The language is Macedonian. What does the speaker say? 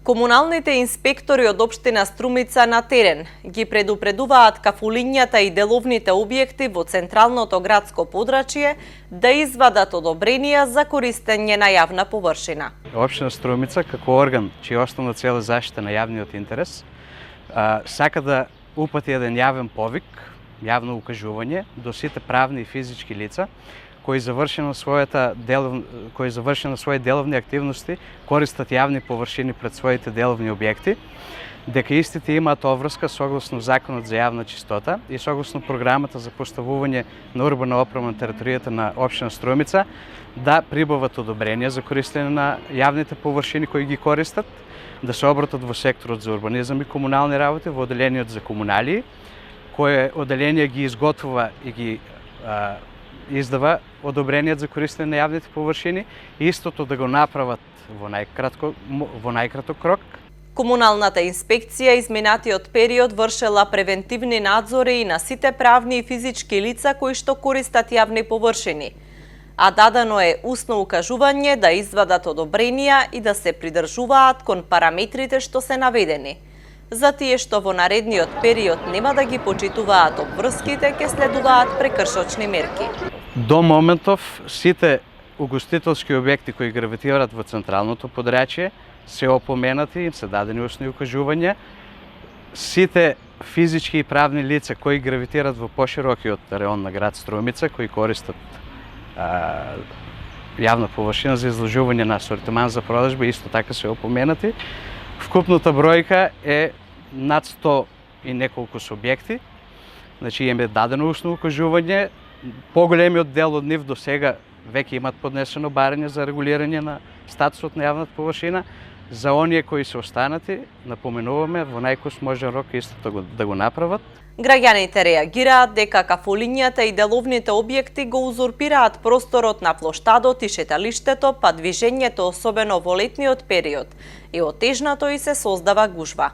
Комуналните инспектори од општина Струмица на терен ги предупредуваат кафулињата и деловните објекти во централното градско подрачје да извадат одобренија за користење на јавна површина. Општина Струмица, како орган чија основна цел е заштита на јавниот интерес, сака да упати еден јавен повик, јавно укажување до сите правни и физички лица кои завршено своји деловни активности користат јавни површини пред своите деловни објекти, дека истите имаат обврска согласно Законот за јавна чистота и согласно програмата за поставување на урбана опрема на територијата на општина Струмица да прибават одобренија за користење на јавните површини кои ги користат, да се обратат во секторот за урбанизам и комунални работи, во оделениот за комуналии, кое оделение ги изготвува и ги издава одобрениот за користење на јавните површини и истото да го направат во најкраток рок. Комуналната инспекција изминатиот период вршела превентивни надзори и на сите правни и физички лица кои што користат јавни површини, а дадено е усно укажување да извадат одобренија и да се придржуваат кон параметрите што се наведени. За тие што во наредниот период нема да ги почитуваат обврските, ќе следуваат прекршочни мерки. До моментов сите угостителски објекти кои гравитираат во централното подрачје се опоменати, им се дадени усни укажувања. Сите физички и правни лица кои гравитираат во поширокиот реон на град Струмица, кои користат јавна површина за изложување на асортиман за продажба, исто така се опоменати. Вкупната бројка е над 100 и неколку субјекти, значи им е дадено усно укажување. Поголемиот дел од нив до сега веќе имат поднесено барање за регулирање на статусот на јавната површина. За оние кои се останати, напоменуваме во најкус можен рок истото да го направат. Граѓаните реагираат дека кафулињата и деловните објекти го узурпираат просторот на плоштадот и шеталиштето, па движењето особено во летниот период и отежнато и се создава гужва.